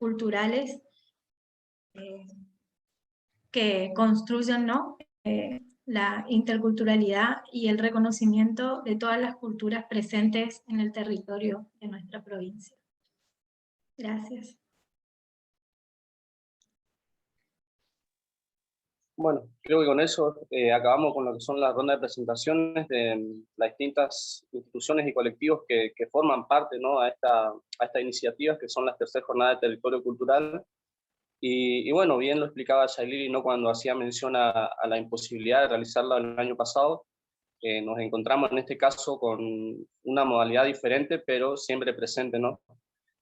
culturales que construyen, ¿no? La interculturalidad y el reconocimiento de todas las culturas presentes en el territorio de nuestra provincia. Gracias. Bueno, creo que con eso acabamos con lo que son las rondas de presentaciones de las distintas instituciones y colectivos que forman parte, ¿no?, a esta iniciativa, que son las terceras jornadas de territorio cultural. Y bueno, bien lo explicaba Shailiri, ¿no?, cuando hacía mención a la imposibilidad de realizarla el año pasado. Nos encontramos en este caso con una modalidad diferente, pero siempre presente, ¿no?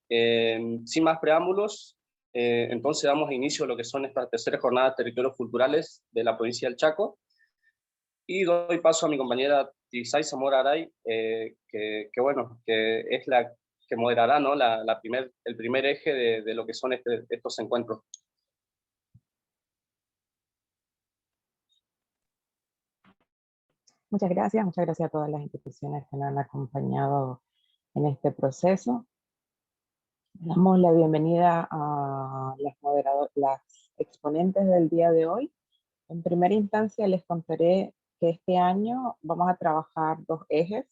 Sin más preámbulos, entonces damos inicio a lo que son estas terceras jornadas de territorios culturales de la provincia del Chaco, y doy paso a mi compañera Tizay Zamora Aray, bueno, que es la que moderará, ¿no?, el primer eje de lo que son estos encuentros. Muchas gracias a todas las instituciones que nos han acompañado en este proceso. Damos la bienvenida a las exponentes del día de hoy. En primera instancia les contaré que este año vamos a trabajar dos ejes.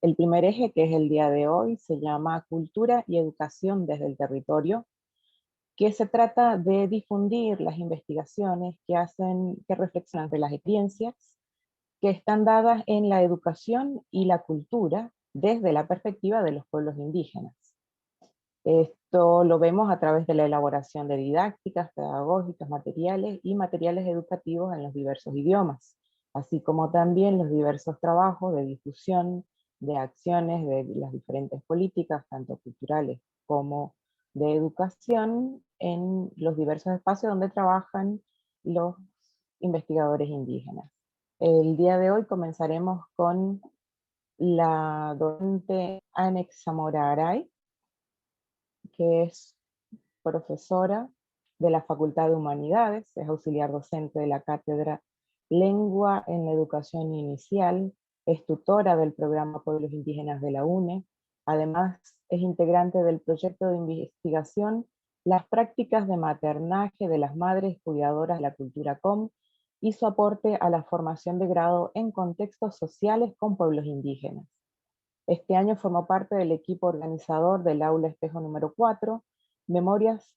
El primer eje, que es el día de hoy, se llama Cultura y Educación desde el Territorio, que se trata de difundir las investigaciones que reflexionan sobre las experiencias que están dadas en la educación y la cultura desde la perspectiva de los pueblos indígenas. Esto lo vemos a través de la elaboración de didácticas, pedagógicas, materiales y materiales educativos en los diversos idiomas, así como también los diversos trabajos de difusión, de acciones de las diferentes políticas, tanto culturales como de educación, en los diversos espacios donde trabajan los investigadores indígenas. El día de hoy comenzaremos con la docente Anex Zamora Aray, que es profesora de la Facultad de Humanidades, es auxiliar docente de la cátedra Lengua en la Educación Inicial, es tutora del programa Pueblos Indígenas de la UNE, además es integrante del proyecto de investigación Las prácticas de maternaje de las madres cuidadoras de la cultura COM, y su aporte a la formación de grado en contextos sociales con pueblos indígenas. Este año formó parte del equipo organizador del Aula Espejo número 4, Memorias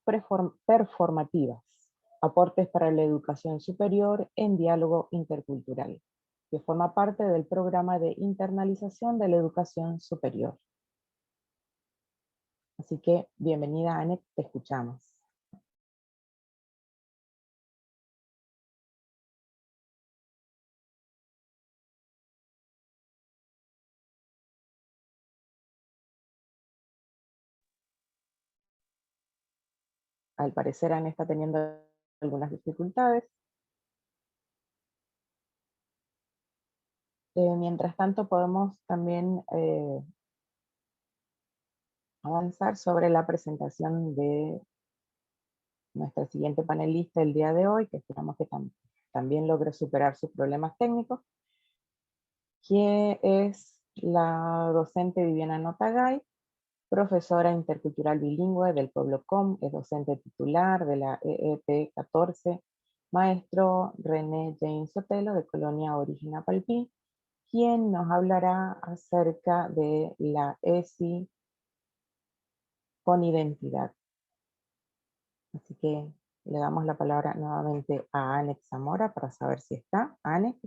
Performativas, aportes para la educación superior en diálogo intercultural, que forma parte del programa de internalización de la educación superior. Así que, bienvenida, Anet, te escuchamos. Al parecer Ana está teniendo algunas dificultades. Mientras tanto podemos también avanzar sobre la presentación de nuestra siguiente panelista el día de hoy, que esperamos que también logre superar sus problemas técnicos, que es la docente Viviana Notagay, profesora intercultural bilingüe del pueblo COM, es docente titular de la EEP 14, maestro René James Sotelo de Colonia Orígena Palpí, quien nos hablará acerca de la ESI con identidad. Así que le damos la palabra nuevamente a Anex Zamora para saber si está. Anex.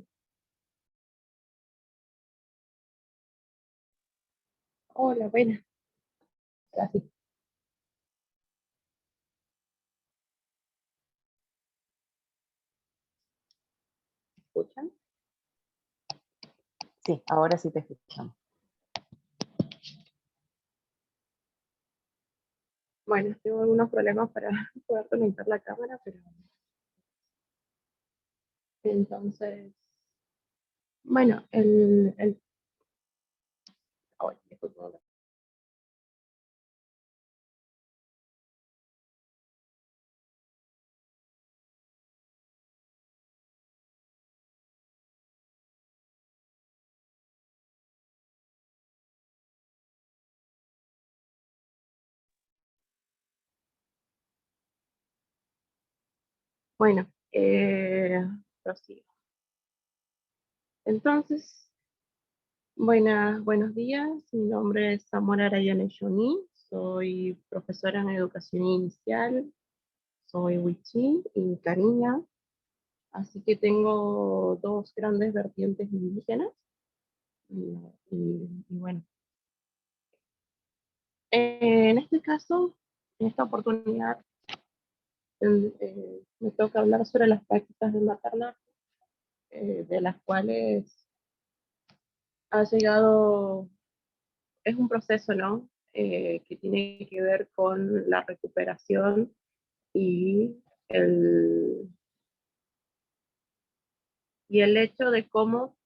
Hola, buenas. Gracias. ¿Escuchan? Sí, ahora sí te escuchamos. Bueno, tengo algunos problemas para poder conectar la cámara, pero entonces, bueno, ay, disculpa. Bueno, prosigo. Entonces, buenos días. Mi nombre es Zamora Arayane Joní. Soy profesora en educación inicial. Soy wichí y cariña. Así que tengo dos grandes vertientes indígenas. Y bueno, en este caso, en esta oportunidad, me toca hablar sobre las prácticas de maternaje, de las cuales ha llegado, es un proceso, ¿no? Que tiene que ver con la recuperación y el hecho de cómo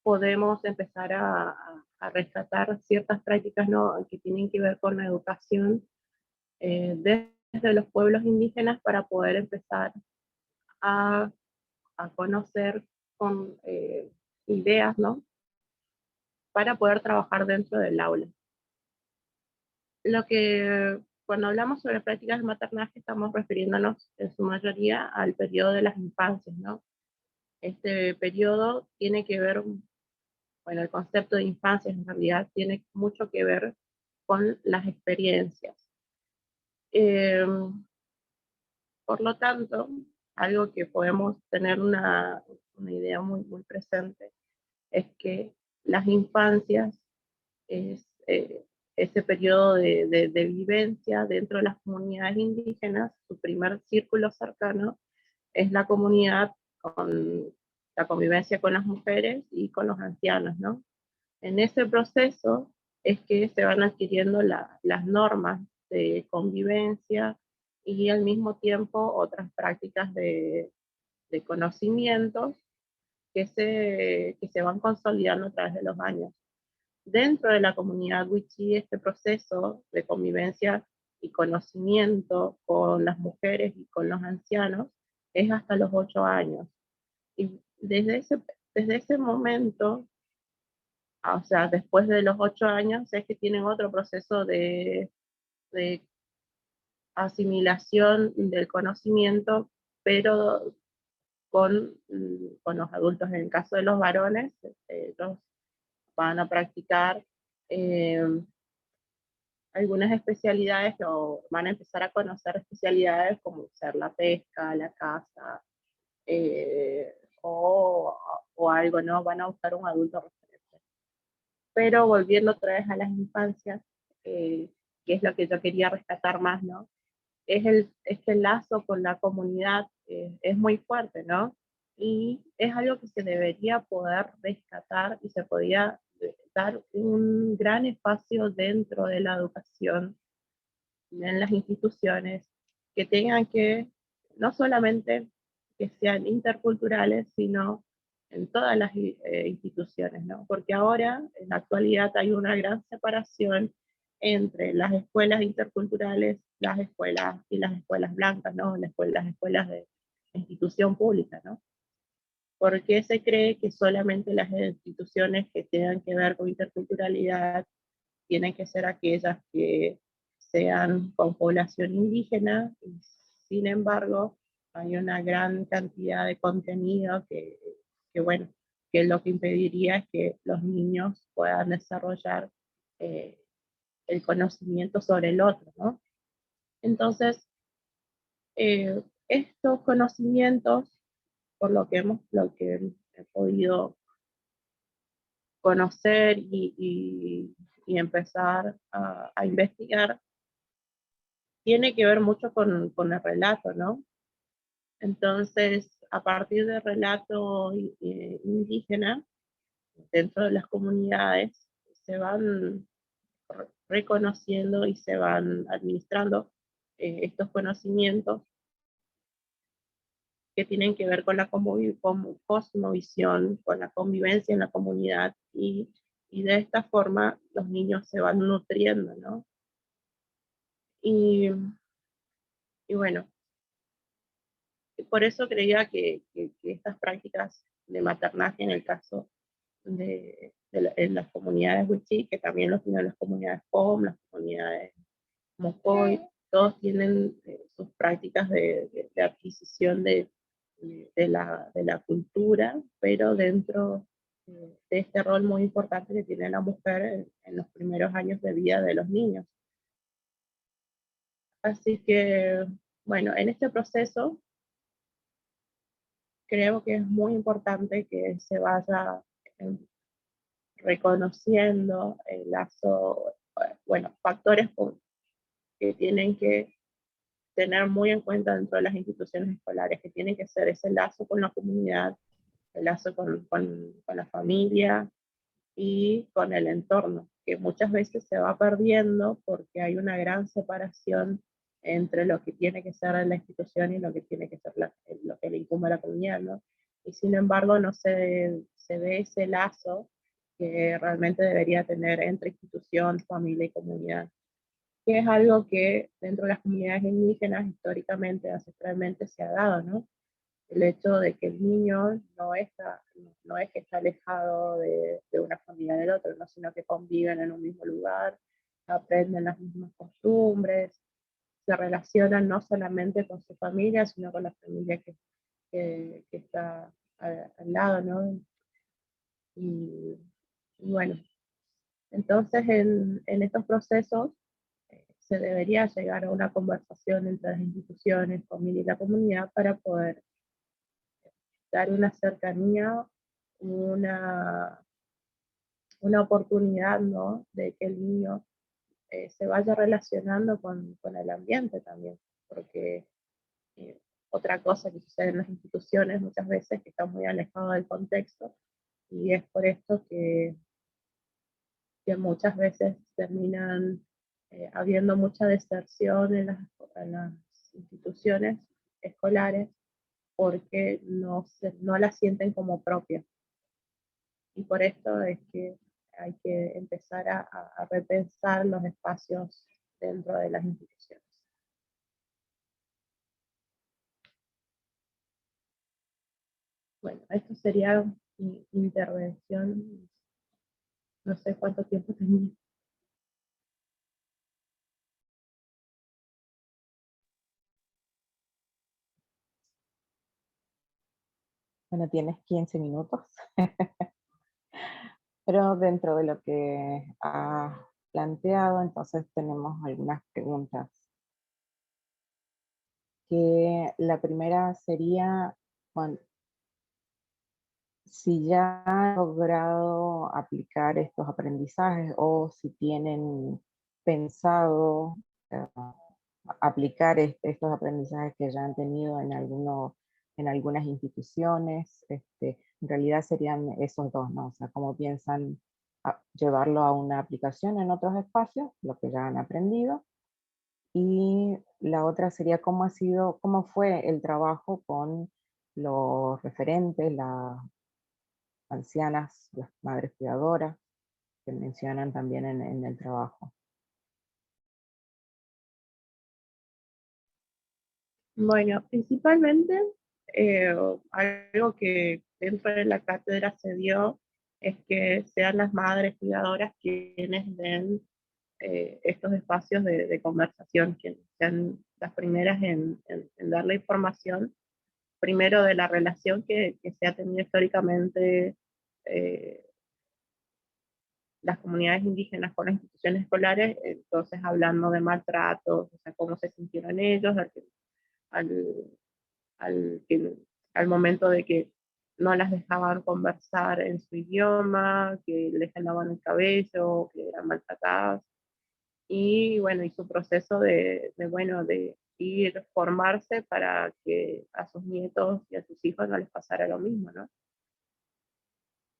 podemos empezar a rescatar ciertas prácticas, ¿no?, que tienen que ver con la educación desde los pueblos indígenas para poder empezar a, a conocer con ideas, ¿no?, para poder trabajar dentro del aula. Lo que cuando hablamos sobre prácticas de maternaje estamos refiriéndonos en su mayoría al periodo de las infancias, ¿no? Este periodo tiene que ver, bueno, el concepto de infancia en realidad tiene mucho que ver con las experiencias. Eh, por lo tanto, algo que podemos tener una idea muy presente es que las infancias es ese periodo de vivencia dentro de las comunidades indígenas. Su primer círculo cercano es la comunidad con la convivencia con las mujeres y con los ancianos, ¿no? En ese proceso es que se van adquiriendo las normas de convivencia y al mismo tiempo otras prácticas de conocimientos que se van consolidando a través de los años. Dentro de la comunidad wichí, este proceso de convivencia y conocimiento con las mujeres y con los ancianos es hasta los 8 años. Y desde ese momento, o sea, después de los 8 años, es que tienen otro proceso de asimilación del conocimiento, pero con los adultos. En el caso de los varones, ellos van a practicar eh, algunas especialidades, o van a empezar a conocer especialidades como ser la pesca, la caza, eh, o, o algo, ¿no? Van a buscar un adulto referente. Pero volviendo otra vez a las infancias, que es lo que yo quería rescatar más, ¿no? Este lazo con la comunidad es muy fuerte, ¿no? Y es algo que se debería poder rescatar y se podía dar un gran espacio dentro de la educación, en las instituciones, que tengan que, no solamente que sean interculturales, sino en todas las instituciones, ¿no? Porque ahora, en la actualidad, hay una gran separación entre las escuelas interculturales, las escuelas y las escuelas blancas, ¿no? Las escuelas de institución pública, ¿no? Porque se cree que solamente las instituciones que tengan que ver con interculturalidad tienen que ser aquellas que sean con población indígena, y sin embargo hay una gran cantidad de contenido bueno, que lo que impediría es que los niños puedan desarrollar eh, el conocimiento sobre el otro, ¿no? Entonces, estos conocimientos, por lo que he podido conocer y empezar a investigar, tiene que ver mucho con el relato, ¿no? Entonces, a partir del relato indígena, dentro de las comunidades, se van reconociendo y se van administrando estos conocimientos que tienen que ver con la cosmovisión, con la convivencia en la comunidad, y de esta forma los niños se van nutriendo, ¿no? Y, y bueno, por eso creía que estas prácticas de maternaje, en el caso en las comunidades wichí, que también los tienen las comunidades POM, las comunidades Mocoy, todos tienen sus prácticas de adquisición de la cultura, pero dentro de este rol muy importante que tiene la mujer en los primeros años de vida de los niños. Así que, bueno, en este proceso creo que es muy importante que se vaya reconociendo el lazo, bueno, factores que tienen que tener muy en cuenta dentro de las instituciones escolares, que tienen que ser ese lazo con la comunidad, el lazo con la familia y con el entorno, que muchas veces se va perdiendo porque hay una gran separación entre lo que tiene que ser la institución y lo que tiene que ser lo que le incumbe a la comunidad, ¿no? Y sin embargo no se ve ese lazo que realmente debería tener entre institución, familia y comunidad, que es algo que dentro de las comunidades indígenas históricamente, ancestralmente se ha dado, ¿no? El hecho de que el niño no es que está alejado de una familia del otro, ¿no? Sino que conviven en un mismo lugar, aprenden las mismas costumbres, se relacionan no solamente con su familia, sino con la familia que está al lado, ¿no? Y, y bueno, entonces en estos procesos se debería llegar a una conversación entre las instituciones, familia y la comunidad para poder dar una cercanía, una, una oportunidad, ¿no? De que el niño se vaya relacionando con el ambiente también, porque eh, otra cosa que sucede en las instituciones muchas veces que está muy alejado del contexto, y es por esto que muchas veces terminan habiendo mucha deserción en las instituciones escolares porque no la sienten como propia. Y por esto es que hay que empezar a repensar los espacios dentro de las instituciones. Bueno, esto sería mi intervención. No sé cuánto tiempo tenía. Bueno, tienes 15 minutos. Pero dentro de lo que has planteado, entonces tenemos algunas preguntas. Que la primera sería, bueno, si ya han logrado aplicar estos aprendizajes o si tienen pensado aplicar estos aprendizajes que ya han tenido en algunas instituciones. En realidad serían esos dos, ¿no? O sea, cómo piensan llevarlo a una aplicación en otros espacios, lo que ya han aprendido. Y la otra sería cómo fue el trabajo con los referentes, las ancianas, las madres cuidadoras, que mencionan también en el trabajo. Bueno, principalmente algo que dentro de la cátedra se dio es que sean las madres cuidadoras quienes den estos espacios de conversación, que sean las primeras en dar la información, primero de la relación que se ha tenido históricamente eh, las comunidades indígenas con las instituciones escolares, entonces hablando de maltratos, o sea, cómo se sintieron ellos al, al, al momento de que no las dejaban conversar en su idioma, que les jalaban el cabello, que eran maltratadas, y bueno, y su proceso de ir formarse para que a sus nietos y a sus hijos no les pasara lo mismo, ¿no?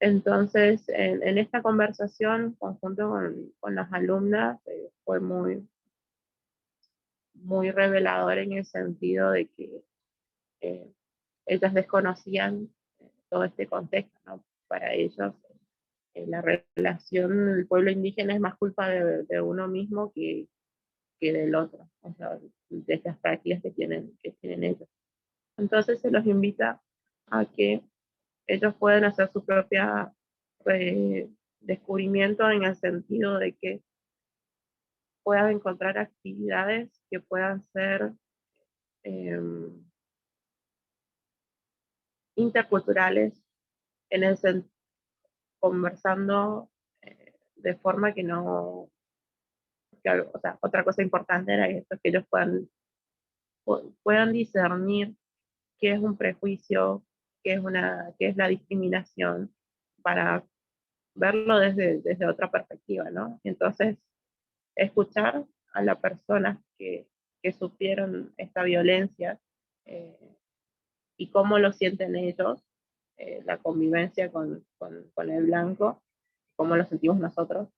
Entonces, en esta conversación, conjunto con las alumnas, fue muy revelador en el sentido de que eh, ellas desconocían todo este contexto, ¿no? Para ellos, la relación del pueblo indígena es más culpa de uno mismo que del otro, o sea, de estas prácticas que tienen ellos. Entonces se los invita a que ellos puedan hacer su propia descubrimiento en el sentido de que puedan encontrar actividades que puedan ser interculturales, conversando de forma que no, o sea, otra cosa importante era esto, que ellos puedan discernir qué es un prejuicio, qué es la discriminación, para verlo desde otra perspectiva, ¿no? Entonces, escuchar a las personas que sufrieron esta violencia y cómo lo sienten ellos, la convivencia con el blanco, cómo lo sentimos nosotros,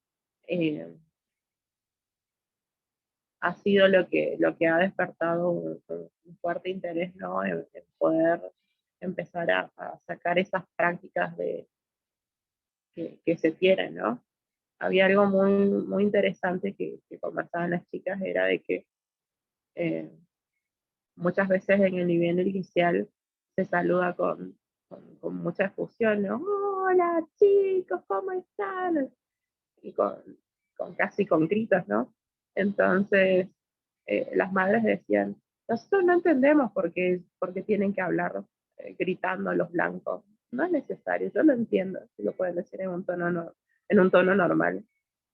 ha sido lo que ha despertado un fuerte interés, ¿no? En poder empezar a sacar esas prácticas que se tienen, ¿no? Había algo muy interesante que conversaban las chicas, era de que muchas veces en el nivel inicial se saluda con mucha efusión, ¿no? Hola chicos, ¿cómo están? Y casi con gritos, ¿no? Entonces, las madres decían, nosotros no entendemos por qué tienen que hablar gritando a los blancos. No es necesario, yo lo entiendo, si lo pueden decir en un tono, en un tono normal.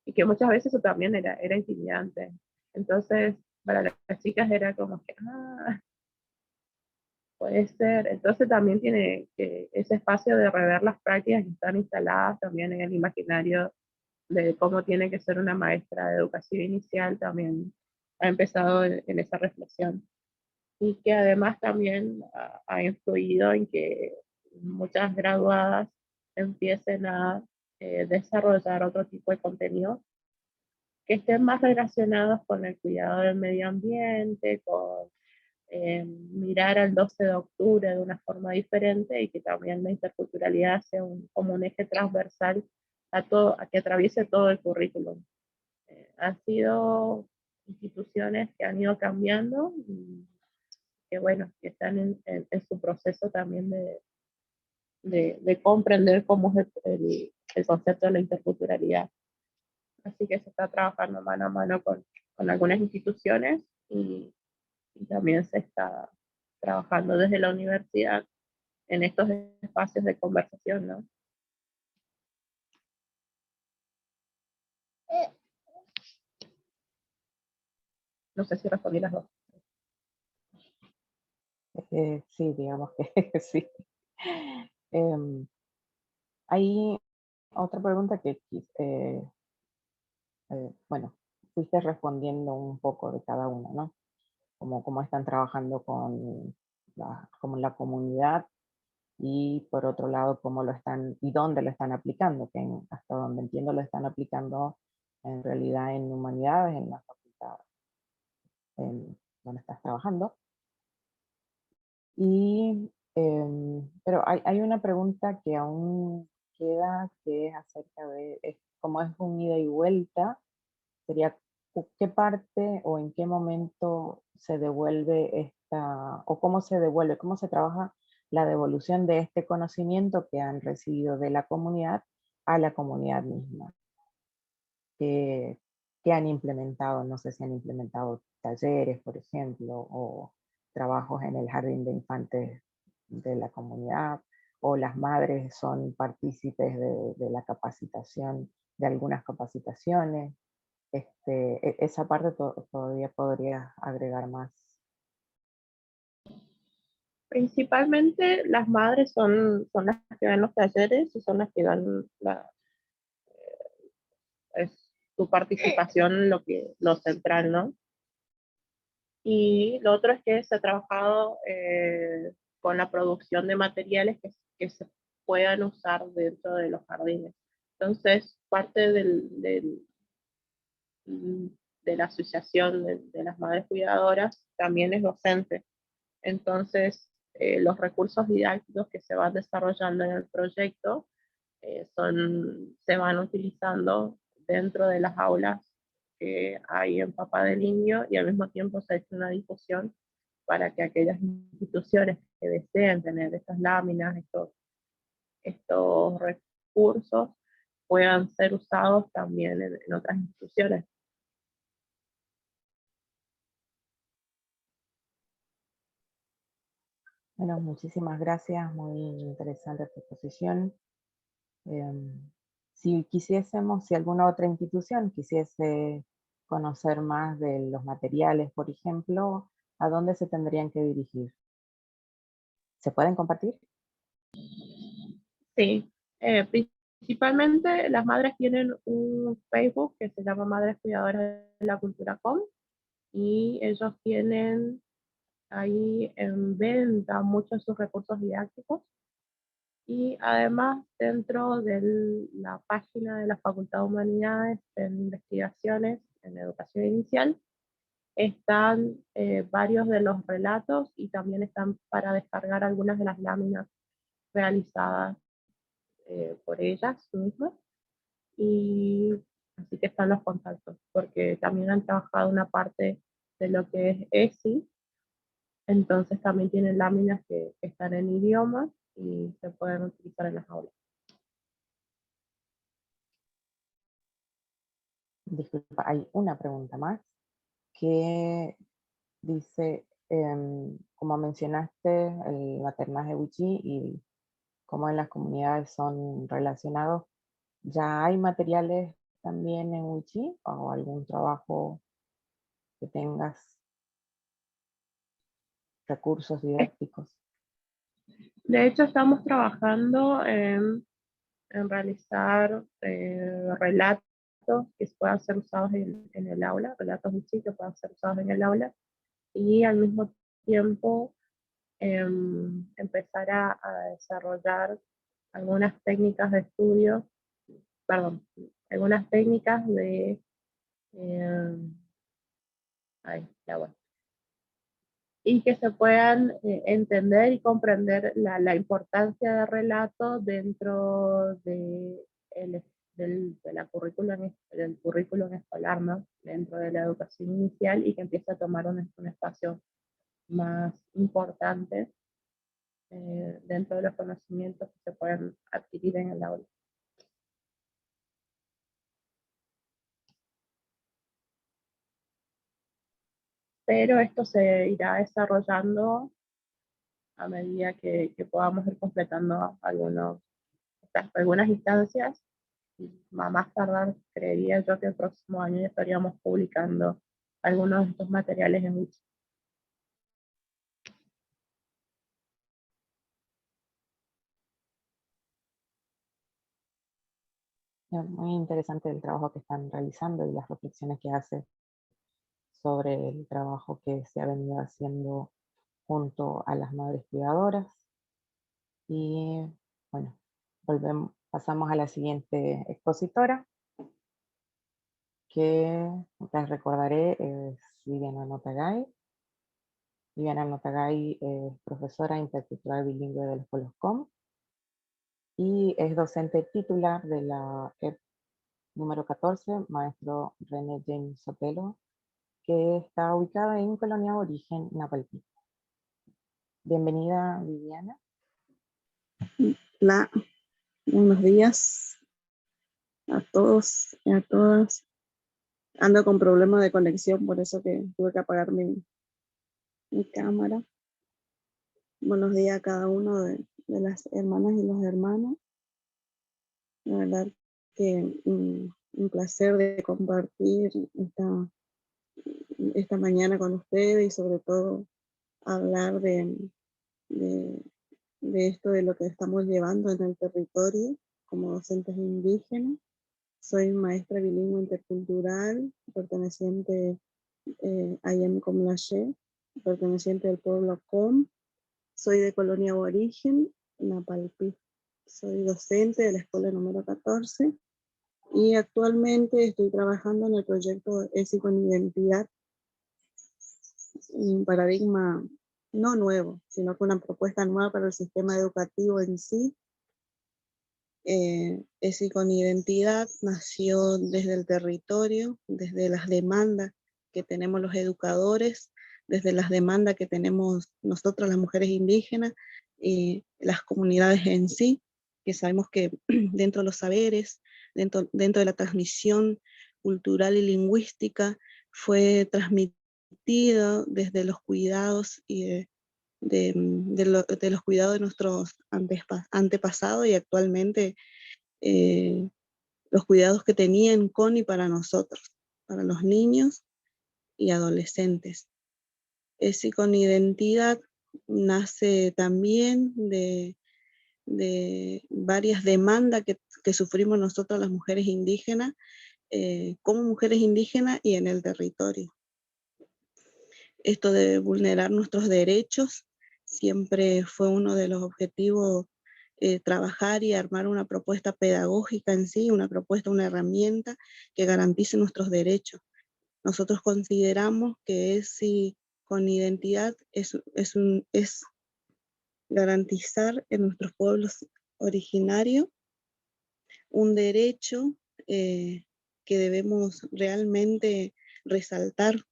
Y que muchas veces eso también era intimidante. Entonces, para las chicas era como que, puede ser. Entonces también tiene ese espacio de rever las prácticas que están instaladas también en el imaginario de cómo tiene que ser una maestra de educación inicial, también ha empezado en esa reflexión. Y que además también ha influido en que muchas graduadas empiecen a desarrollar otro tipo de contenido que estén más relacionados con el cuidado del medio ambiente, con mirar al 12 de octubre de una forma diferente, y que también la interculturalidad sea como un eje transversal a que atraviese todo el currículum. Han sido instituciones que han ido cambiando y que, bueno, que están en su proceso también de comprender cómo es el concepto de la interculturalidad. Así que se está trabajando mano a mano con algunas instituciones y también se está trabajando desde la universidad en estos espacios de conversación, ¿no? No sé si respondí las dos. Sí, digamos que sí. Hay otra pregunta que, bueno, fuiste respondiendo un poco de cada una, ¿no? Como cómo están trabajando con la comunidad, y por otro lado, cómo lo están y dónde lo están aplicando, que hasta donde entiendo lo están aplicando en realidad en humanidades, en la facultad donde estás trabajando. Pero hay una pregunta que aún queda, que es acerca de, como es un ida y vuelta, sería qué parte o en qué momento se devuelve o cómo se devuelve, cómo se trabaja la devolución de este conocimiento que han recibido de la comunidad a la comunidad misma. Que han implementado, no sé si han implementado talleres, por ejemplo, o trabajos en el jardín de infantes de la comunidad, o las madres son partícipes de la capacitación, de algunas capacitaciones. Esa parte todavía podría agregar más. Principalmente las madres son las que dan los talleres y son las que dan su participación, lo central, ¿no? Y lo otro es que se ha trabajado con la producción de materiales que se puedan usar dentro de los jardines. Entonces, parte de la asociación de las madres cuidadoras también es docente. Entonces, los recursos didácticos que se van desarrollando en el proyecto se van utilizando dentro de las aulas que hay en Papá del Indio, y al mismo tiempo se ha hecho una difusión para que aquellas instituciones que deseen tener estas láminas, estos recursos, puedan ser usados también en otras instituciones. Bueno, muchísimas gracias, muy interesante tu exposición. Si quisiésemos, si alguna otra institución quisiese conocer más de los materiales, por ejemplo, ¿a dónde se tendrían que dirigir? ¿Se pueden compartir? Sí, principalmente las madres tienen un Facebook que se llama Madres Cuidadoras de la Cultura Com, y ellos tienen ahí en venta muchos de sus recursos didácticos, y además dentro de la página de la Facultad de Humanidades en Investigaciones en Educación Inicial están varios de los relatos, y también están para descargar algunas de las láminas realizadas por ellas mismas, y así que están los contactos, porque también han trabajado una parte de lo que es ESI, entonces también tienen láminas que están en idiomas y se pueden utilizar en las aulas. Disculpa, hay una pregunta más que dice, como mencionaste, el maternaje wichí y cómo en las comunidades son relacionados, ¿ya hay materiales también en wichí o algún trabajo que tengas, recursos didácticos? De hecho, estamos trabajando en realizar relatos que puedan ser usados en el aula, relatos wichí que puedan ser usados en el aula, y al mismo tiempo empezar a desarrollar algunas técnicas de estudio, perdón, algunas técnicas de, ay, ya bueno, y que se puedan entender y comprender la importancia del relato dentro de la del currículum escolar, ¿no? Dentro de la educación inicial, y que empiece a tomar un espacio más importante dentro de los conocimientos que se pueden adquirir en el aula. Pero esto se irá desarrollando a medida que podamos ir completando algunas instancias. A más tardar, creería yo que el próximo año ya estaríamos publicando algunos de estos materiales en Wiki. Muy interesante el trabajo que están realizando y las reflexiones que hace sobre el trabajo que se ha venido haciendo junto a las madres cuidadoras. Y bueno, pasamos a la siguiente expositora, que les recordaré es Viviana Notagay. Viviana Notagay es profesora intercultural bilingüe de la Escuela Com y es docente titular de la EP número 14, maestro René James Sotelo, que está ubicada en Colonia Aborigen, Napalpí. Bienvenida, Viviana. Hola, buenos días a todos y a todas. Ando con problemas de conexión, por eso que tuve que apagar mi cámara. Buenos días a cada uno de las hermanas y los hermanos. La verdad que un placer de compartir esta mañana con ustedes, y sobre todo hablar de esto, de lo que estamos llevando en el territorio como docentes indígenas. Soy maestra bilingüe intercultural, perteneciente a Yem Comlaché, perteneciente al pueblo Com. Soy de Colonia Aborigen, Napalpí. Soy docente de la escuela número 14 y actualmente estoy trabajando en el proyecto ESI con Identidad, un paradigma no nuevo, sino que una propuesta nueva para el sistema educativo en sí. ESI con Identidad nació desde el territorio, desde las demandas que tenemos los educadores, desde las demandas que tenemos nosotras las mujeres indígenas y las comunidades en sí, que sabemos que dentro de los saberes, dentro de la transmisión cultural y lingüística, fue transmitido desde los cuidados y de los cuidados de nuestros antepasados y actualmente los cuidados que tenían con y para nosotros, para los niños y adolescentes. Ese con identidad nace también de varias demandas que sufrimos nosotros las mujeres indígenas, como mujeres indígenas y en el territorio. Esto de vulnerar nuestros derechos siempre fue uno de los objetivos, trabajar y armar una propuesta pedagógica en sí, una propuesta, una herramienta que garantice nuestros derechos. Nosotros consideramos que ESI con identidad es garantizar en nuestros pueblos originarios un derecho que debemos realmente resaltar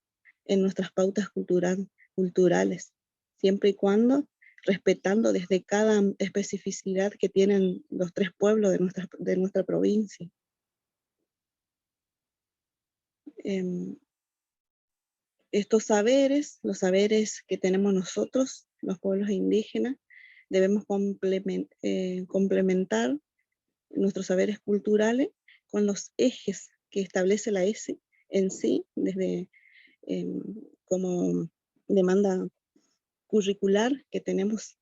en nuestras pautas culturales, siempre y cuando respetando desde cada especificidad que tienen los 3 pueblos de nuestra provincia. Estos saberes, los saberes que tenemos nosotros, los pueblos indígenas, debemos complementar nuestros saberes culturales con los ejes que establece la ESI en sí, desde como demanda curricular que tenemos,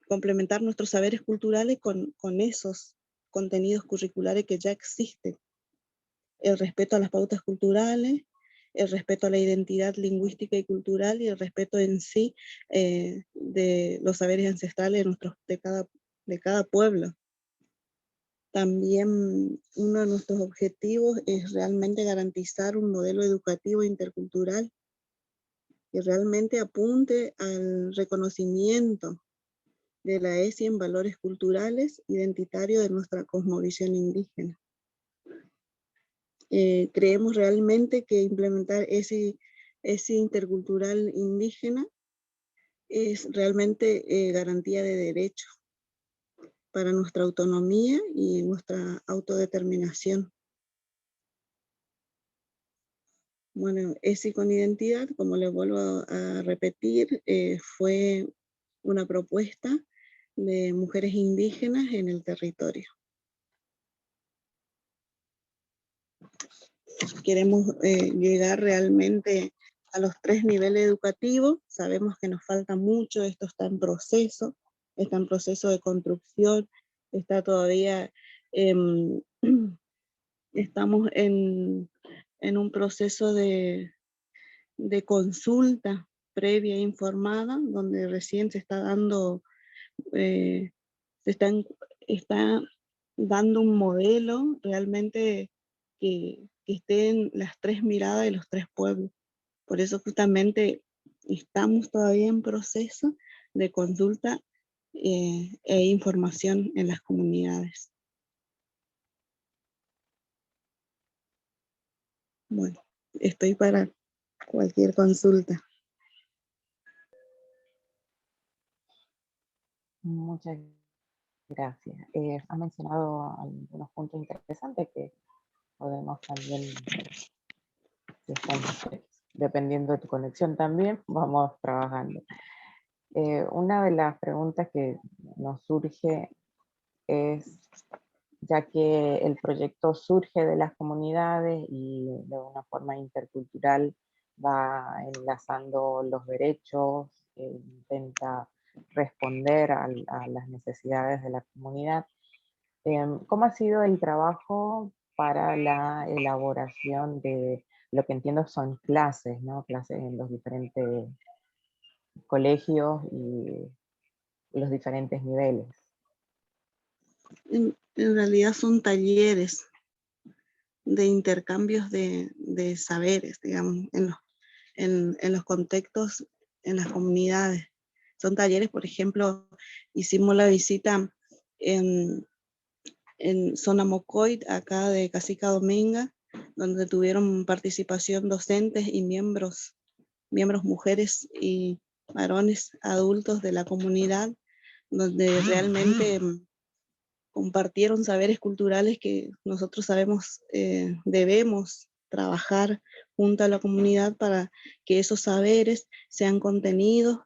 complementar nuestros saberes culturales con esos contenidos curriculares que ya existen. El respeto a las pautas culturales, el respeto a la identidad lingüística y cultural y el respeto en sí de los saberes ancestrales de cada pueblo. También uno de nuestros objetivos es realmente garantizar un modelo educativo intercultural que realmente apunte al reconocimiento de la ESI en valores culturales identitarios de nuestra cosmovisión indígena. Creemos realmente que implementar ese intercultural indígena es realmente garantía de derecho para nuestra autonomía y nuestra autodeterminación. Bueno, ESI con identidad, como les vuelvo a repetir, fue una propuesta de mujeres indígenas en el territorio. Queremos llegar realmente a los 3 niveles educativos. Sabemos que nos falta mucho, esto está en proceso de construcción, está todavía, estamos en un proceso de consulta previa e informada, donde recién se está dando, está dando un modelo realmente que esté en las 3 miradas de los 3 pueblos. Por eso justamente estamos todavía en proceso de consulta e información en las comunidades. Bueno, estoy para cualquier consulta. Muchas gracias. Has mencionado algunos puntos interesantes que podemos también, si estamos, dependiendo de tu conexión también, vamos trabajando. Una de las preguntas que nos surge es, ya que el proyecto surge de las comunidades y de una forma intercultural va enlazando los derechos, intenta responder a las necesidades de la comunidad. ¿Cómo ha sido el trabajo para la elaboración de lo que entiendo son clases, ¿no? Clases en los diferentes colegios y los diferentes niveles? En realidad son talleres de intercambios de saberes, digamos, en los contextos, en las comunidades. Son talleres, por ejemplo, hicimos la visita en Zona Mocoit, acá de Casica Dominga, donde tuvieron participación docentes y miembros mujeres y varones adultos de la comunidad, donde realmente compartieron saberes culturales que nosotros sabemos debemos trabajar junto a la comunidad para que esos saberes sean contenidos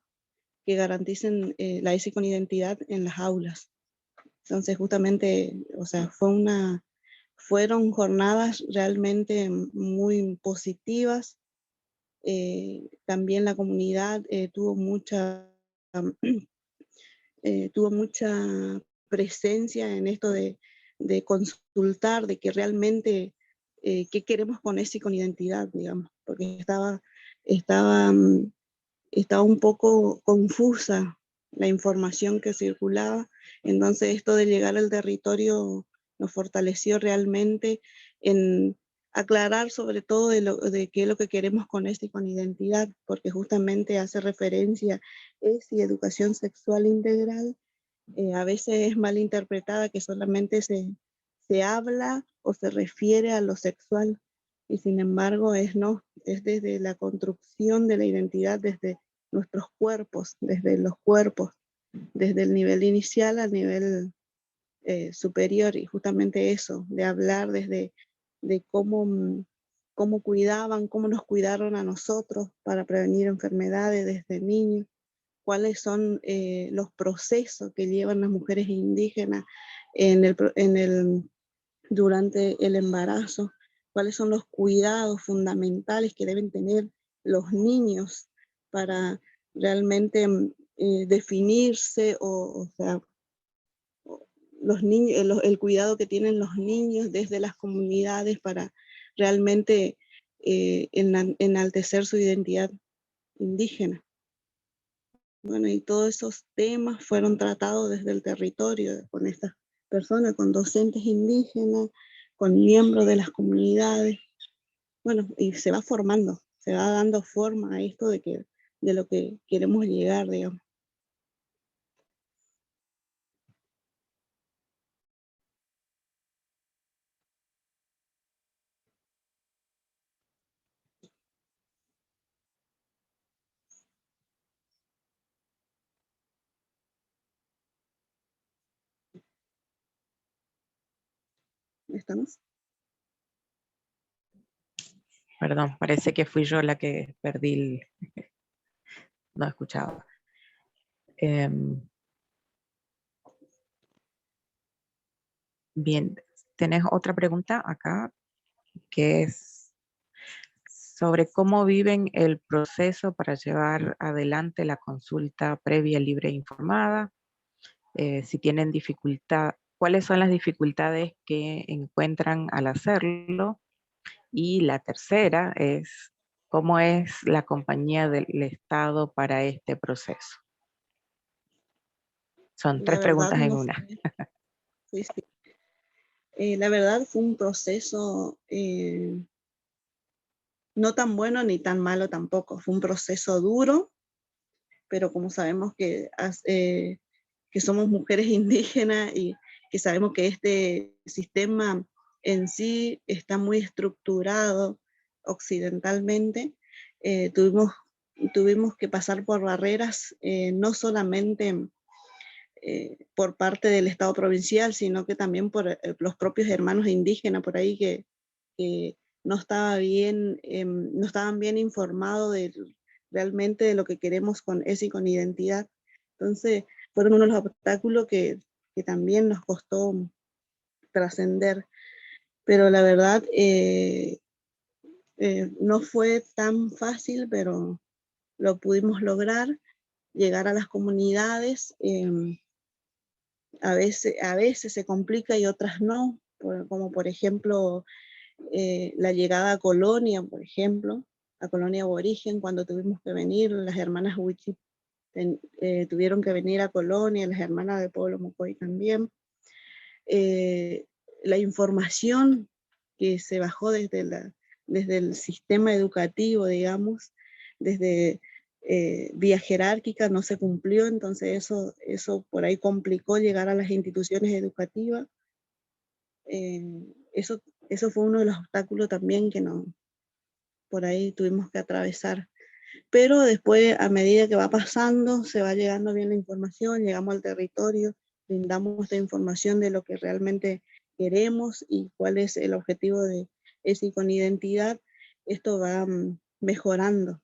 que garanticen la ESI con identidad en las aulas. Entonces justamente, o sea, fueron jornadas realmente muy positivas. También la comunidad tuvo mucha presencia en esto de consultar, de que realmente qué queremos con ESI con identidad, digamos, porque estaba un poco confusa la información que circulaba. Entonces esto de llegar al territorio nos fortaleció realmente en aclarar sobre todo de qué es lo que queremos con esto y con identidad, porque justamente hace referencia y educación sexual integral. A veces es mal interpretada, que solamente se habla o se refiere a lo sexual, y sin embargo es desde la construcción de la identidad, desde nuestros cuerpos, desde los cuerpos, desde el nivel inicial al nivel superior, y justamente eso, de hablar desde de cómo cuidaban, cómo nos cuidaron a nosotros para prevenir enfermedades desde niños, cuáles son los procesos que llevan las mujeres indígenas durante el embarazo, cuáles son los cuidados fundamentales que deben tener los niños para realmente definirse, o sea, los niños, el cuidado que tienen los niños desde las comunidades para realmente enaltecer su identidad indígena. Bueno, y todos esos temas fueron tratados desde el territorio con estas personas, con docentes indígenas, con miembros de las comunidades. Bueno, y se va formando, se va dando forma a esto de lo que queremos llegar, digamos. ¿Estamos? Perdón, parece que fui yo la que perdí no escuchaba. Bien, tenés otra pregunta acá, que es sobre cómo viven el proceso para llevar adelante la consulta previa, libre e informada, si tienen dificultad, cuáles son las dificultades que encuentran al hacerlo, y la tercera es cómo es la compañía del Estado para este proceso. Son tres preguntas en una. Sí, sí. La verdad fue un proceso no tan bueno ni tan malo tampoco. Fue un proceso duro, pero como sabemos que somos mujeres indígenas y que sabemos que este sistema en sí está muy estructurado occidentalmente, tuvimos que pasar por barreras, no solamente por parte del Estado provincial, sino que también por los propios hermanos indígenas por ahí que no estaban bien informados realmente de lo que queremos con ESI y con identidad. Entonces, fueron uno de los obstáculos que también nos costó trascender. Pero la verdad, no fue tan fácil, pero lo pudimos lograr, llegar a las comunidades. A veces se complica y otras no, como por ejemplo la llegada a Colonia, por ejemplo, a Colonia Aborigen, cuando tuvimos que venir, las hermanas Huichi tuvieron que venir a Colonia, las hermanas de Pueblo Mocoy también. La información que se bajó desde el sistema educativo, digamos, desde vía jerárquica no se cumplió, entonces eso por ahí complicó llegar a las instituciones educativas. Eso fue uno de los obstáculos también que por ahí tuvimos que atravesar. Pero después, a medida que va pasando, se va llegando bien la información, llegamos al territorio, brindamos la información de lo que realmente queremos y cuál es el objetivo de ESI con identidad. Esto va mejorando.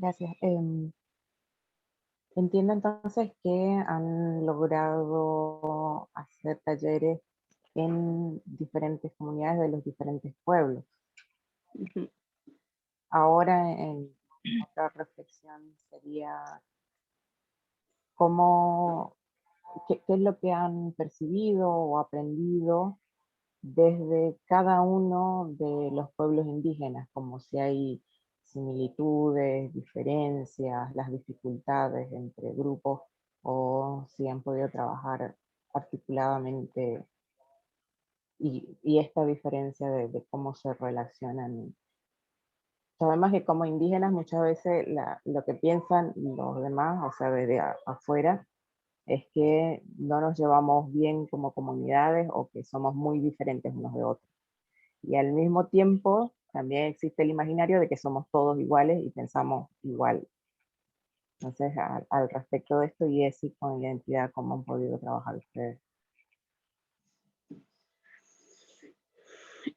Gracias. Entiendo entonces que han logrado hacer talleres en diferentes comunidades de los diferentes pueblos. Ujú. Ahora, en otra reflexión sería cómo, qué es lo que han percibido o aprendido desde cada uno de los pueblos indígenas, como si hay similitudes, diferencias, las dificultades entre grupos, o si han podido trabajar articuladamente y esta diferencia de cómo se relacionan. Sabemos que como indígenas muchas veces lo que piensan los demás, o sea, desde afuera, es que no nos llevamos bien como comunidades o que somos muy diferentes unos de otros. Y al mismo tiempo también existe el imaginario de que somos todos iguales y pensamos igual. Entonces, al respecto de esto y ESI con identidad, ¿cómo han podido trabajar ustedes?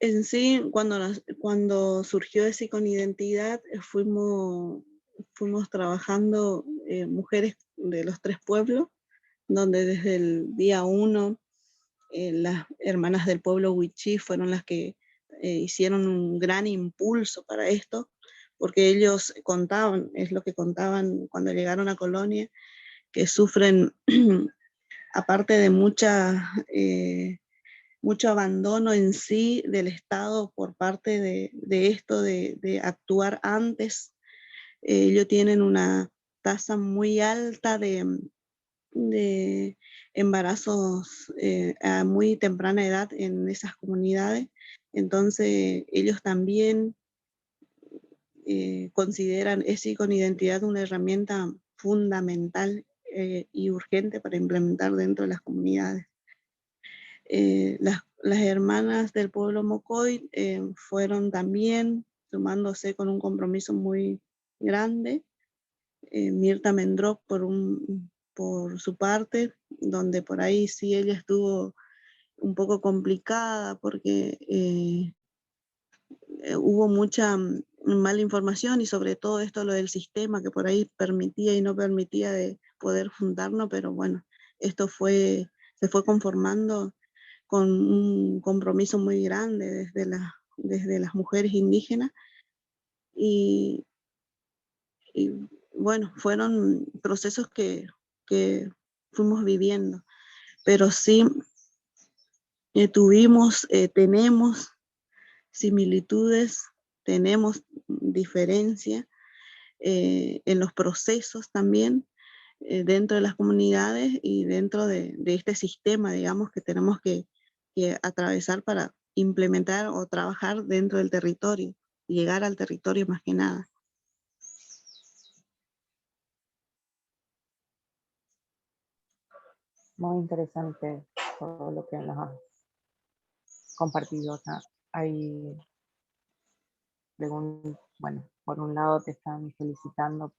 En sí, cuando surgió ese con identidad, fuimos trabajando mujeres de los 3 pueblos, donde desde el día 1 las hermanas del pueblo Wichí fueron las que hicieron un gran impulso para esto, porque ellos contaban, es lo que contaban cuando llegaron a Colonia, que sufren, aparte de mucho abandono en sí del Estado por parte de esto, de actuar antes. Ellos tienen una tasa muy alta de embarazos a muy temprana edad en esas comunidades. Entonces, ellos también consideran ESI con identidad una herramienta fundamental y urgente para implementar dentro de las comunidades. Las hermanas del pueblo Mocoy fueron también sumándose con un compromiso muy grande. Mirta Mendrock por su parte, donde por ahí sí ella estuvo un poco complicada porque hubo mucha mala información y sobre todo esto lo del sistema que por ahí permitía y no permitía de poder juntarnos, pero bueno, esto se fue conformando con un compromiso muy grande desde las mujeres indígenas y, y bueno, fueron procesos que fuimos viviendo, pero sí tenemos similitudes, tenemos diferencia en los procesos también dentro de las comunidades y dentro de este sistema, digamos, que tenemos que atravesar para implementar o trabajar dentro del territorio, llegar al territorio más que nada. Muy interesante todo lo que nos has compartido acá. Hay bueno, por un lado te están felicitando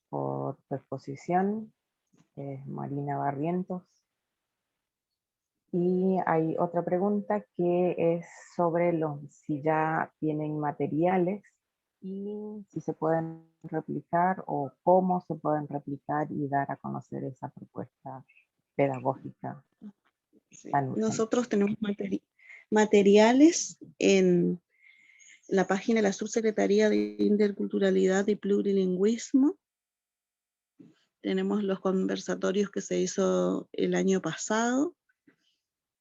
por tu exposición, es Marina Barrientos. Y hay otra pregunta que es sobre si ya tienen materiales y si se pueden replicar o cómo se pueden replicar y dar a conocer esa propuesta pedagógica Sí. tan urgente. Nosotros tenemos materiales en la página de la Subsecretaría de Interculturalidad y Plurilingüismo. Tenemos los conversatorios que se hizo el año pasado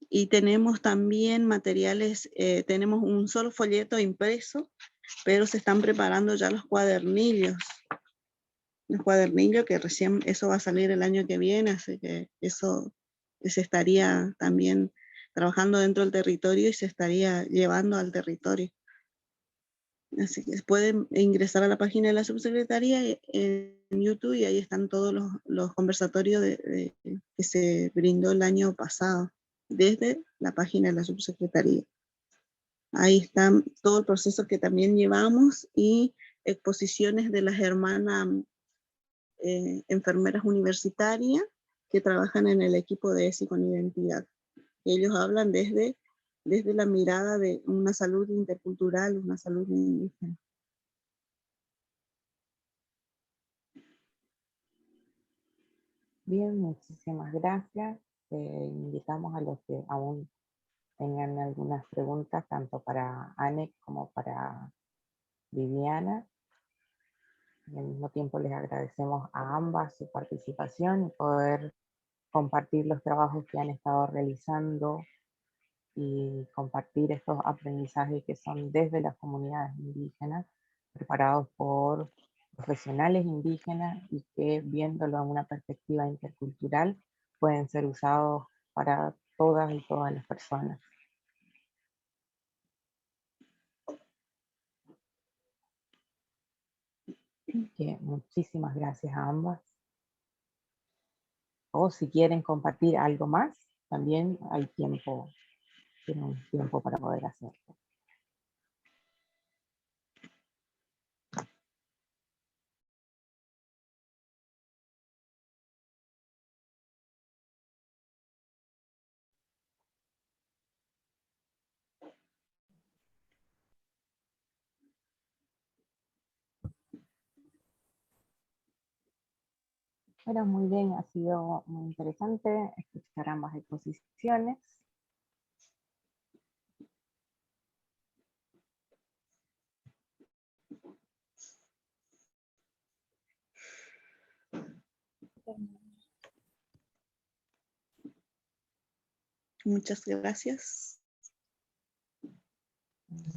y tenemos también materiales, tenemos un solo folleto impreso, pero se están preparando ya los cuadernillos que recién eso va a salir el año que viene, así que eso se estaría también trabajando dentro del territorio y se estaría llevando al territorio. Así que pueden ingresar a la página de la subsecretaría en YouTube y ahí están todos los conversatorios que se brindó el año pasado desde la página de la subsecretaría. Ahí está todo el proceso que también llevamos y exposiciones de las hermanas enfermeras universitarias que trabajan en el equipo de ESI con identidad. Ellos hablan desde la mirada de una salud intercultural, una salud indígena. Bien, muchísimas gracias. Invitamos a los que aún tengan algunas preguntas, tanto para Anne como para Viviana. Y al mismo tiempo les agradecemos a ambas su participación y poder compartir los trabajos que han estado realizando y compartir estos aprendizajes que son desde las comunidades indígenas, preparados por profesionales indígenas y que, viéndolo en una perspectiva intercultural, pueden ser usados para todas y todas las personas. Que muchísimas gracias a ambas. O si quieren compartir algo más, también hay tiempo, tienen un tiempo para poder hacerlo. Bueno, muy bien, ha sido muy interesante escuchar ambas exposiciones. Muchas gracias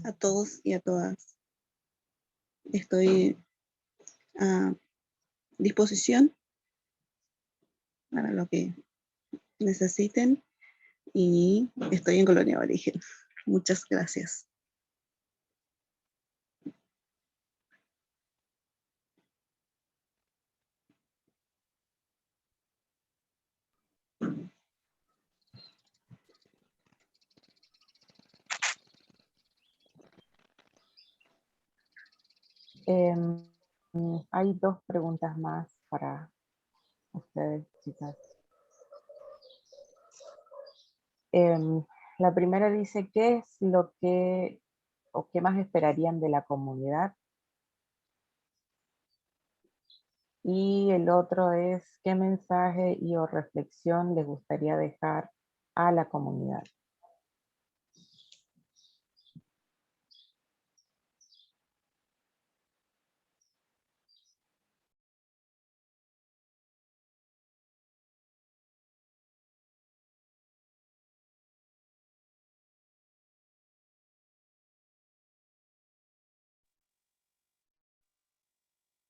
a todos y a todas. Estoy a disposición para lo que necesiten y estoy en Colonia Aborigen. Muchas gracias. Hay dos preguntas más para ustedes, chicas. La primera dice, ¿qué es lo que o qué más esperarían de la comunidad? Y el otro es, ¿qué mensaje y o reflexión les gustaría dejar a la comunidad?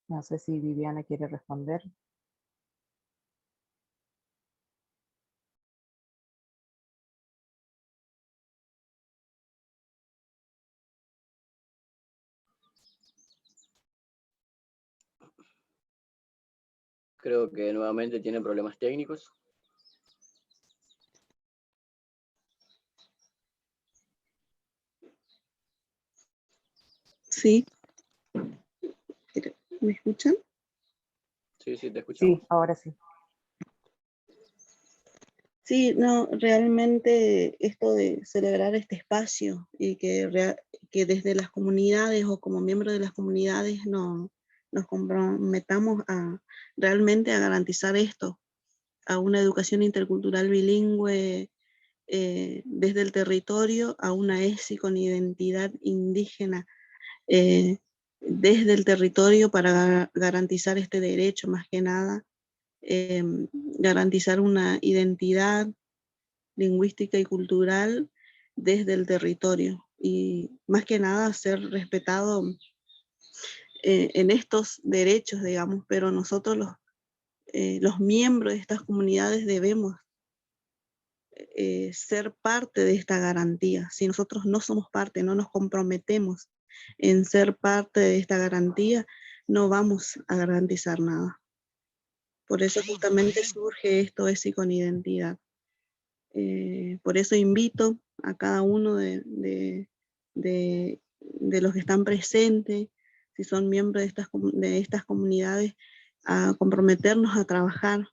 No sé si Viviana quiere responder. Creo que nuevamente tiene problemas técnicos. Sí. ¿Me escuchan? Sí, sí, te escuchamos. Sí, ahora sí. Sí, no, realmente esto de celebrar este espacio y que desde las comunidades o como miembros de las comunidades nos comprometamos a realmente a garantizar esto, a una educación intercultural bilingüe desde el territorio, a una ESI con identidad indígena desde el territorio para garantizar este derecho más que nada, garantizar una identidad lingüística y cultural desde el territorio y más que nada ser respetado en estos derechos, digamos, pero nosotros los miembros de estas comunidades debemos ser parte de esta garantía. Si nosotros no somos parte, no nos comprometemos en ser parte de esta garantía, no vamos a garantizar nada. Por eso justamente surge esto ESI con identidad. Por eso invito a cada uno de los que están presentes, si son miembros de estas comunidades, a comprometernos a trabajar,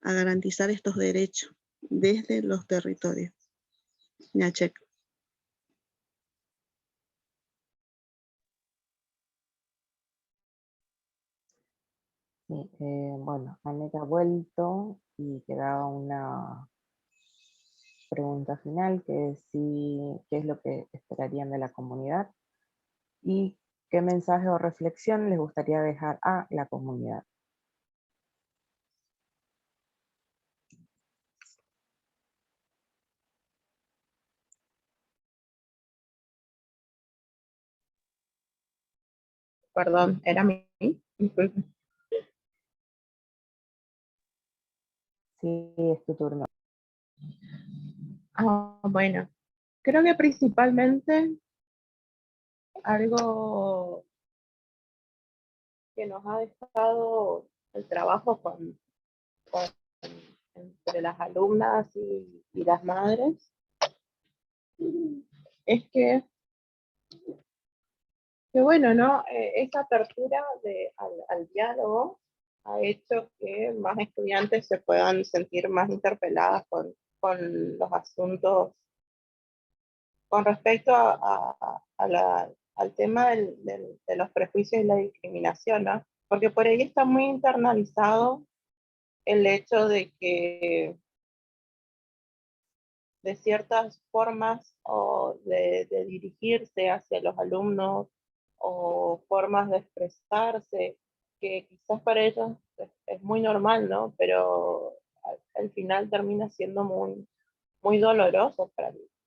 a garantizar estos derechos desde los territorios. Ñachek. Sí, bueno, Aneta ha vuelto y quedaba una pregunta final, que es qué es lo que esperarían de la comunidad y qué mensaje o reflexión les gustaría dejar a la comunidad. Perdón, ¿era mí? Disculpe. Sí, es tu turno. Bueno, creo que principalmente algo que nos ha dejado el trabajo con- entre las alumnas y las madres es que bueno, ¿no? Esa apertura al diálogo ha hecho que más estudiantes se puedan sentir más interpeladas con los asuntos con respecto al tema de los prejuicios y la discriminación, ¿no? Porque por ahí está muy internalizado el hecho de que de ciertas formas o de dirigirse hacia los alumnos o formas de expresarse, que quizás para ellos es muy normal, ¿no? Pero al final termina siendo muy doloroso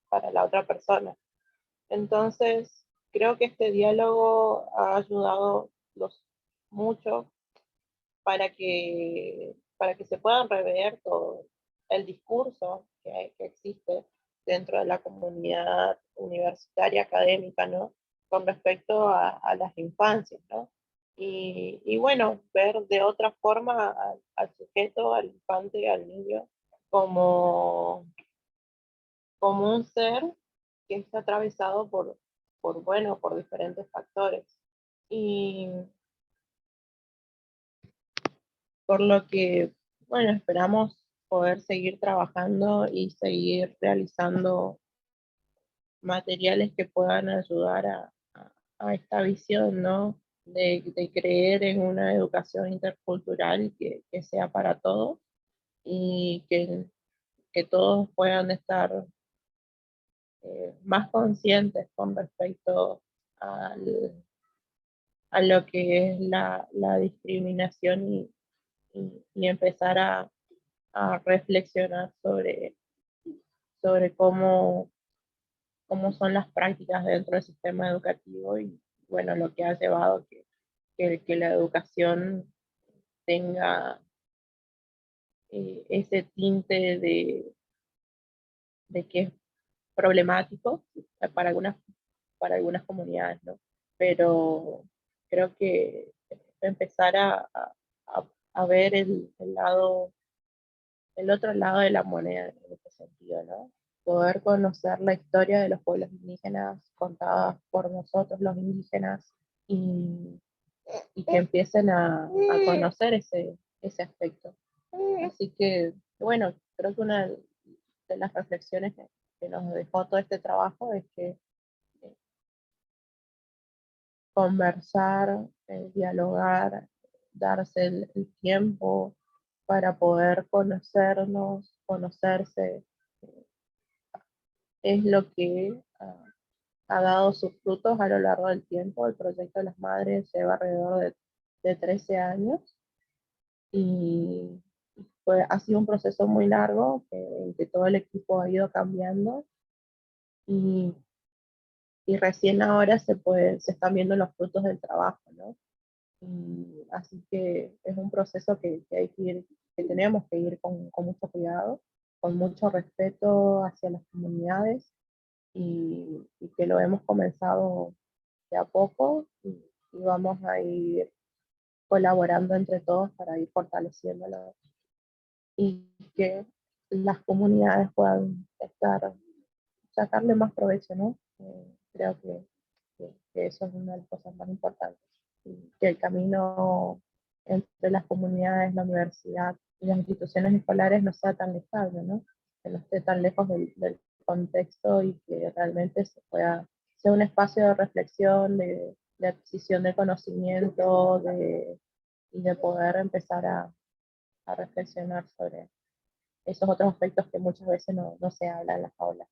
para la otra persona. Entonces, creo que este diálogo ha ayudado mucho para que se puedan rever todo el discurso que existe dentro de la comunidad universitaria académica, ¿no? Con respecto a las infancias, ¿no? Y bueno, ver de otra forma al sujeto, al infante, al niño, como, como un ser que está atravesado bueno, por diferentes factores. Y por lo que, bueno, esperamos poder seguir trabajando y seguir realizando materiales que puedan ayudar a esta visión, ¿no? De creer en una educación intercultural que sea para todos y que todos puedan estar más conscientes con respecto al, a lo que es la discriminación y empezar a reflexionar sobre cómo son las prácticas dentro del sistema educativo y bueno, lo que ha llevado que la educación tenga ese tinte de que es problemático para algunas comunidades, ¿no? Pero creo que empezar a ver el otro lado de la moneda en este sentido, ¿no? Poder conocer la historia de los pueblos indígenas contadas por nosotros los indígenas y que empiecen a conocer ese aspecto. Así que, bueno, creo que una de las reflexiones que nos dejó todo este trabajo es que conversar, dialogar, darse el tiempo para poder conocernos, conocerse, es lo que ha dado sus frutos a lo largo del tiempo. El proyecto de las madres lleva alrededor de 13 años y ha sido un proceso muy largo en que todo el equipo ha ido cambiando y, y recién ahora se están viendo los frutos del trabajo, ¿no? Así que es un proceso que hay que tenemos que ir con mucho cuidado, con mucho respeto hacia las comunidades y que lo hemos comenzado de a poco y vamos a ir colaborando entre todos para ir fortaleciéndolo y que las comunidades puedan sacarle más provecho, ¿no? Creo que eso es una de las cosas más importantes. Y que el camino entre las comunidades, la universidad y las instituciones escolares no sea tan lejano, ¿no? Que no esté tan lejos del contexto y que realmente sea un espacio de reflexión, de adquisición de conocimiento, y de poder empezar a reflexionar sobre esos otros aspectos que muchas veces no se habla en las aulas.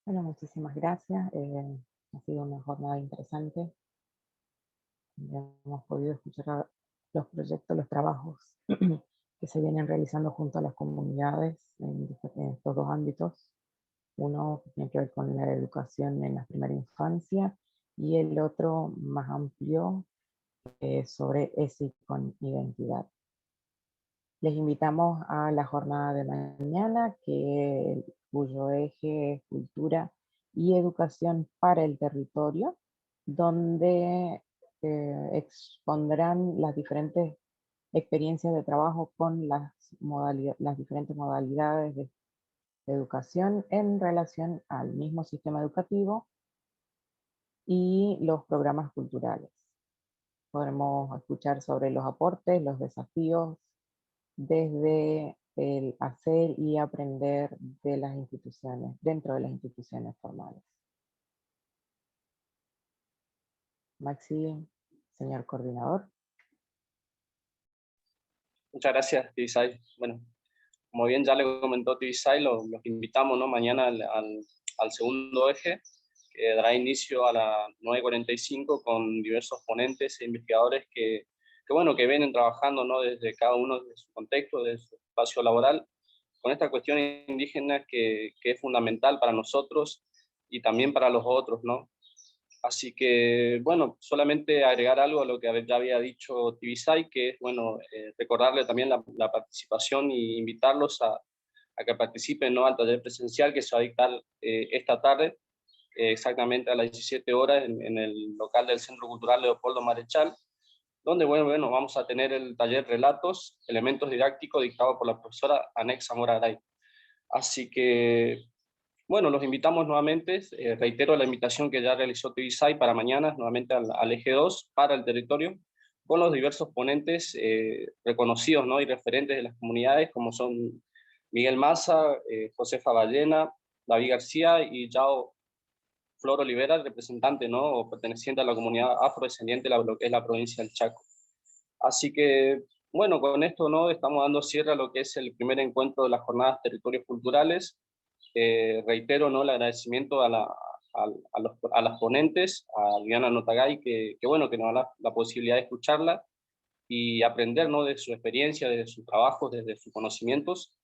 Bueno, muchísimas gracias. Ha sido una jornada interesante. Hemos podido escuchar los proyectos, los trabajos que se vienen realizando junto a las comunidades en estos dos ámbitos. Uno que tiene que ver con la educación en la primera infancia y el otro más amplio sobre ESI con identidad. Les invitamos a la jornada de mañana, cuyo eje es cultura y educación para el territorio, donde expondrán las diferentes experiencias de trabajo con las diferentes modalidades de educación en relación al mismo sistema educativo y los programas culturales. Podremos escuchar sobre los aportes, los desafíos, desde el hacer y aprender de las instituciones, dentro de las instituciones formales. Maxi, señor coordinador. Muchas gracias, Tibisay. Bueno, como bien ya le comentó Tibisay, los invitamos, ¿no?, mañana al segundo eje, que dará inicio a las 9:45 con diversos ponentes e investigadores que vienen trabajando, ¿no?, desde cada uno de su contexto, de su espacio laboral, con esta cuestión indígena que es fundamental para nosotros y también para los otros, ¿no? Así que, bueno, solamente agregar algo a lo que ya había dicho Tibisay, que es, bueno, recordarle también la participación y invitarlos a que participen, ¿no?, al taller presencial que se va a dictar esta tarde, exactamente a las 17 horas, en el local del Centro Cultural Leopoldo Marechal, donde, bueno, vamos a tener el taller Relatos, Elementos Didácticos, dictado por la profesora Anexa Moraray. Así que, bueno, los invitamos nuevamente, reitero la invitación que ya realizó Tibisay para mañana, nuevamente al eje 2, para el territorio, con los diversos ponentes reconocidos, ¿no?, y referentes de las comunidades, como son Miguel Maza, Josefa Ballena, David García y Yao Flor Olivera, representante, ¿no?, o perteneciente a la comunidad afrodescendiente de lo que es la provincia del Chaco. Así que, bueno, con esto, ¿no?, estamos dando cierre a lo que es el primer encuentro de las jornadas Territorios Culturales. Reitero, ¿no?, el agradecimiento a las ponentes, a Liliana Notagay, que bueno, que nos da la posibilidad de escucharla y aprender, ¿no?, de su experiencia, de sus trabajos, desde sus conocimientos,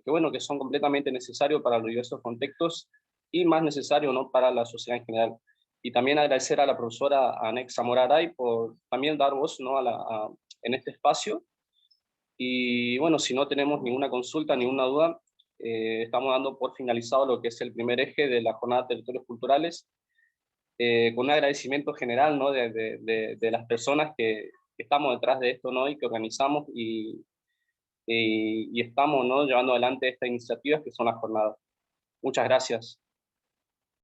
bueno, que son completamente necesarios para los diversos contextos y más necesarios, ¿no?, para la sociedad en general. Y también agradecer a la profesora Anexa Moraray por también dar voz, ¿no?, en este espacio. Y bueno, si no tenemos ninguna consulta, ninguna duda, estamos dando por finalizado lo que es el primer eje de la jornada de Territorios Culturales, con un agradecimiento general, ¿no?, de las personas que estamos detrás de esto, ¿no?, y que organizamos y estamos, ¿no?, llevando adelante estas iniciativas que son las jornadas. Muchas gracias.